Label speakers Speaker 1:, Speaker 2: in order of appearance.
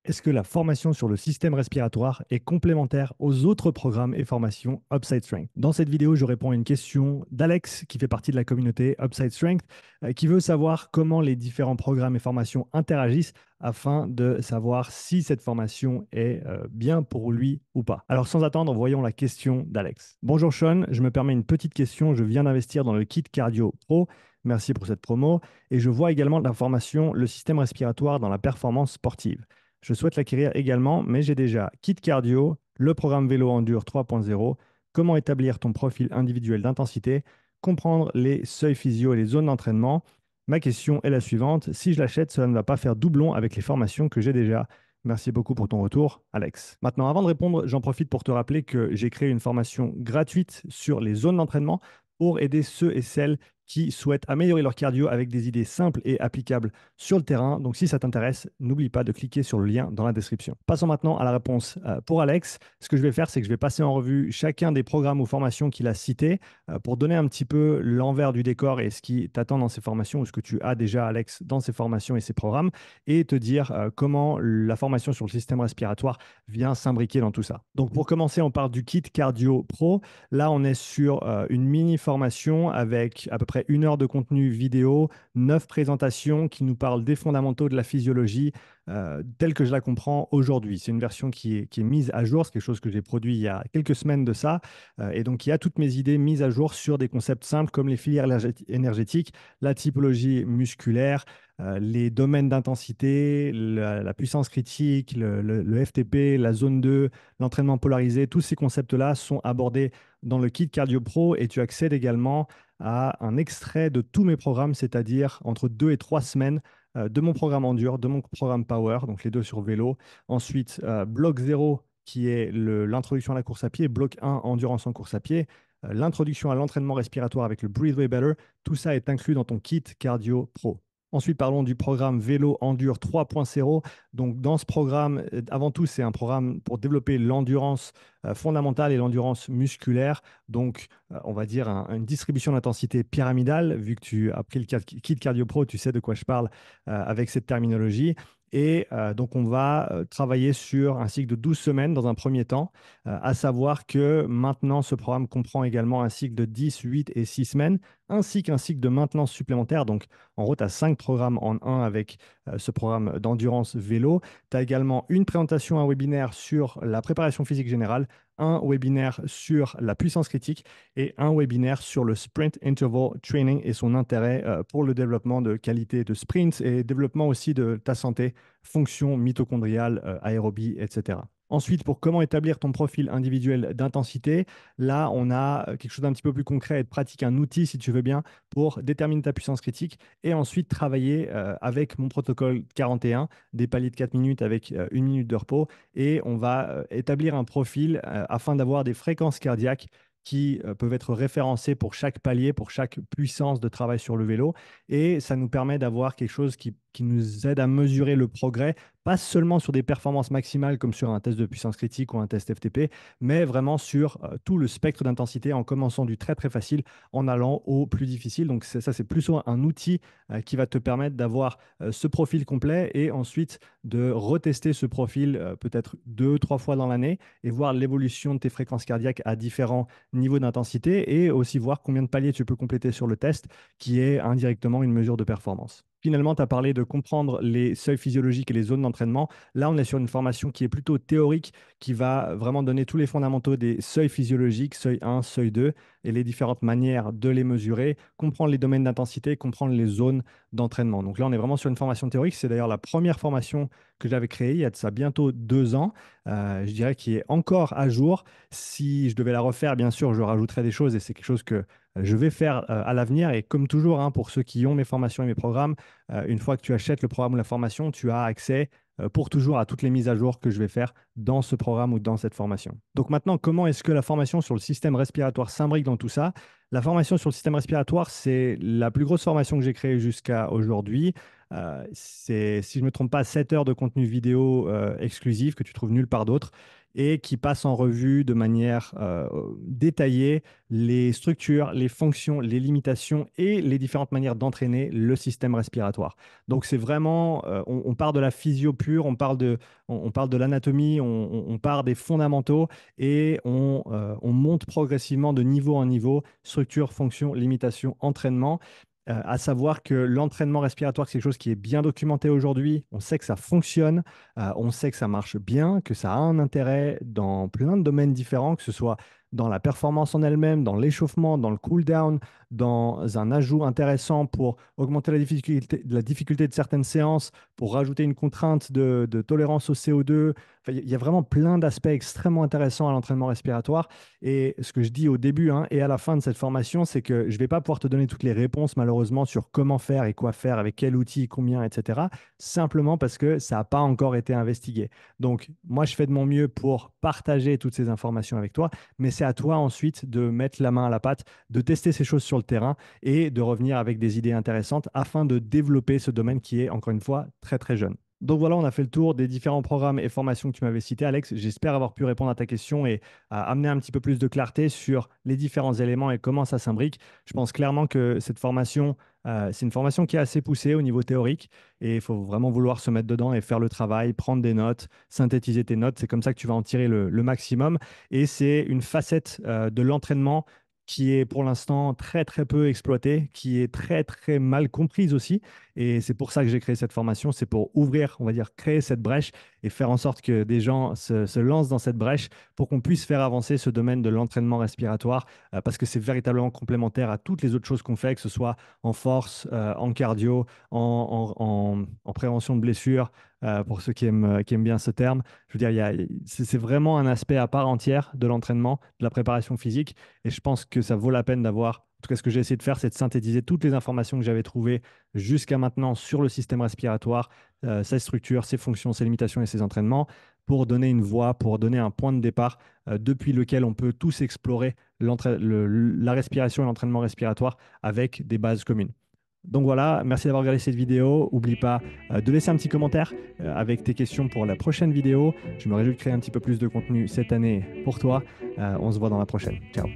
Speaker 1: Est-ce que la formation sur le système respiratoire est complémentaire aux autres programmes et formations Upside Strength? Dans cette vidéo, je réponds à une question d'Alex qui fait partie de la communauté Upside Strength, qui veut savoir comment les différents programmes et formations interagissent afin de savoir si cette formation est bien pour lui ou pas. Alors sans attendre, voyons la question d'Alex. Bonjour Sean, je me permets une petite question. Je viens d'investir dans le kit Cardio Pro. Merci pour cette promo. Et je vois également la formation Le système respiratoire dans la performance sportive. Je souhaite l'acquérir également, mais j'ai déjà Kit Cardio, le programme Vélo Endure 3.0, comment établir ton profil individuel d'intensité, comprendre les seuils physio et les zones d'entraînement. Ma question est la suivante. Si je l'achète, cela ne va pas faire doublon avec les formations que j'ai déjà. Merci beaucoup pour ton retour, Alex. Maintenant, avant de répondre, j'en profite pour te rappeler que j'ai créé une formation gratuite sur les zones d'entraînement pour aider ceux et celles qui souhaitent améliorer leur cardio avec des idées simples et applicables sur le terrain. Donc si ça t'intéresse, n'oublie pas de cliquer sur le lien dans la description. Passons maintenant à la réponse pour Alex. Ce que je vais faire, c'est que je vais passer en revue chacun des programmes ou formations qu'il a cités pour donner un petit peu l'envers du décor et ce qui t'attend dans ces formations ou ce que tu as déjà, Alex, dans ces formations et ces programmes et te dire comment la formation sur le système respiratoire vient s'imbriquer dans tout ça. Donc pour commencer, on part du kit Cardio Pro. Là, on est sur une mini formation avec à peu près 1 heure de contenu vidéo, 9 présentations qui nous parlent des fondamentaux de la physiologie telle que je la comprends aujourd'hui. C'est une version qui est mise à jour, c'est quelque chose que j'ai produit il y a quelques semaines de ça. Et donc, il y a toutes mes idées mises à jour sur des concepts simples comme les filières énergétiques, la typologie musculaire, les domaines d'intensité, la puissance critique, le FTP, la zone 2, l'entraînement polarisé. Tous ces concepts-là sont abordés dans le kit Cardio Pro et tu accèdes également à un extrait de tous mes programmes, c'est-à-dire entre 2 et 3 semaines de mon programme Endure, de mon programme Power, donc les deux sur vélo. Ensuite, bloc 0 qui est l'introduction à la course à pied, bloc 1, endurance en course à pied, l'introduction à l'entraînement respiratoire avec le Breathe Way Better. Tout ça est inclus dans ton kit Cardio Pro. Ensuite, parlons du programme Vélo Endure 3.0. Donc, dans ce programme, avant tout, c'est un programme pour développer l'endurance fondamentale et l'endurance musculaire. Donc, on va dire une distribution d'intensité pyramidale. Vu que tu as pris le kit Cardio Pro, tu sais de quoi je parle avec cette terminologie. Et donc, on va travailler sur un cycle de 12 semaines dans un premier temps, à savoir que maintenant, ce programme comprend également un cycle de 10, 8 et 6 semaines, ainsi qu'un cycle de maintenance supplémentaire. Donc, en gros, tu as 5 programmes en un avec ce programme d'endurance vélo. Tu as également une présentation, un webinaire sur la préparation physique générale, un webinaire sur la puissance critique et un webinaire sur le Sprint Interval Training et son intérêt pour le développement de qualité de sprint et développement aussi de ta santé, fonction mitochondriale, aérobie, etc. Ensuite, pour comment établir ton profil individuel d'intensité, là, on a quelque chose d'un petit peu plus concret et de pratique, un outil, si tu veux bien, pour déterminer ta puissance critique et ensuite travailler avec mon protocole 41, des paliers de 4 minutes avec 1 minute de repos. Et on va établir un profil afin d'avoir des fréquences cardiaques qui peuvent être référencées pour chaque palier, pour chaque puissance de travail sur le vélo. Et ça nous permet d'avoir quelque chose qui nous aide à mesurer le progrès, pas seulement sur des performances maximales comme sur un test de puissance critique ou un test FTP, mais vraiment sur tout le spectre d'intensité en commençant du très très facile en allant au plus difficile. Donc ça, c'est plus un outil qui va te permettre d'avoir ce profil complet et ensuite de retester ce profil peut-être 2, 3 fois dans l'année et voir l'évolution de tes fréquences cardiaques à différents niveaux d'intensité et aussi voir combien de paliers tu peux compléter sur le test qui est indirectement une mesure de performance. Finalement, tu as parlé de comprendre les seuils physiologiques et les zones d'entraînement. Là, on est sur une formation qui est plutôt théorique, qui va vraiment donner tous les fondamentaux des seuils physiologiques, seuil 1, seuil 2, et les différentes manières de les mesurer, comprendre les domaines d'intensité, comprendre les zones d'entraînement. Donc là, on est vraiment sur une formation théorique. C'est d'ailleurs la première formation que j'avais créée il y a de ça bientôt 2 ans. Je dirais qui est encore à jour. Si je devais la refaire, bien sûr, je rajouterais des choses et c'est quelque chose que je vais faire à l'avenir. Et comme toujours, hein, pour ceux qui ont mes formations et mes programmes, une fois que tu achètes le programme ou la formation, tu as accès pour toujours à toutes les mises à jour que je vais faire dans ce programme ou dans cette formation. Donc maintenant, comment est-ce que la formation sur le système respiratoire s'imbrique dans tout ça? La formation sur le système respiratoire, c'est la plus grosse formation que j'ai créée jusqu'à aujourd'hui. C'est, si je ne me trompe pas, 7 heures de contenu vidéo exclusif que tu trouves nulle part d'autre et qui passe en revue de manière détaillée les structures, les fonctions, les limitations et les différentes manières d'entraîner le système respiratoire. Donc c'est vraiment, on part de la physio pure, on parle de l'anatomie, on part des fondamentaux et on monte progressivement de niveau en niveau, structure, fonction, limitation, entraînement. À savoir que l'entraînement respiratoire, c'est quelque chose qui est bien documenté aujourd'hui. On sait que ça fonctionne, on sait que ça marche bien, que ça a un intérêt dans plein de domaines différents, que ce soit dans la performance en elle-même, dans l'échauffement, dans le cool-down, dans un ajout intéressant pour augmenter la difficulté de certaines séances, pour rajouter une contrainte de tolérance au CO2. Enfin, il y a vraiment plein d'aspects extrêmement intéressants à l'entraînement respiratoire. Et ce que je dis au début hein, et à la fin de cette formation, c'est que je ne vais pas pouvoir te donner toutes les réponses, malheureusement, sur comment faire et quoi faire, avec quel outil, combien, etc. Simplement parce que ça n'a pas encore été investigué. Donc, moi, je fais de mon mieux pour partager toutes ces informations avec toi, mais c'est à toi ensuite de mettre la main à la pâte, de tester ces choses sur le terrain et de revenir avec des idées intéressantes afin de développer ce domaine qui est, encore une fois, très, très jeune. Donc voilà, on a fait le tour des différents programmes et formations que tu m'avais cités, Alex. J'espère avoir pu répondre à ta question et amener un petit peu plus de clarté sur les différents éléments et comment ça s'imbrique. Je pense clairement que cette formation, c'est une formation qui est assez poussée au niveau théorique et il faut vraiment vouloir se mettre dedans et faire le travail, prendre des notes, synthétiser tes notes. C'est comme ça que tu vas en tirer le maximum. Et c'est une facette de l'entraînement qui est pour l'instant très très peu exploitée, qui est très très mal comprise aussi. Et c'est pour ça que j'ai créé cette formation, c'est pour ouvrir, on va dire, créer cette brèche et faire en sorte que des gens se lancent dans cette brèche pour qu'on puisse faire avancer ce domaine de l'entraînement respiratoire, parce que c'est véritablement complémentaire à toutes les autres choses qu'on fait, que ce soit en force, en cardio, en prévention de blessures, pour ceux qui aiment bien ce terme. Je veux dire, c'est vraiment un aspect à part entière de l'entraînement, de la préparation physique. Et je pense que ça vaut la peine d'avoir, en tout cas ce que j'ai essayé de faire, c'est de synthétiser toutes les informations que j'avais trouvées jusqu'à maintenant sur le système respiratoire, ses structures, ses fonctions, ses limitations et ses entraînements, pour donner une voie, pour donner un point de départ depuis lequel on peut tous explorer la respiration et l'entraînement respiratoire avec des bases communes. Donc voilà, merci d'avoir regardé cette vidéo. N'oublie pas de laisser un petit commentaire avec tes questions pour la prochaine vidéo. Je me réjouis de créer un petit peu plus de contenu cette année pour toi. On se voit dans la prochaine. Ciao.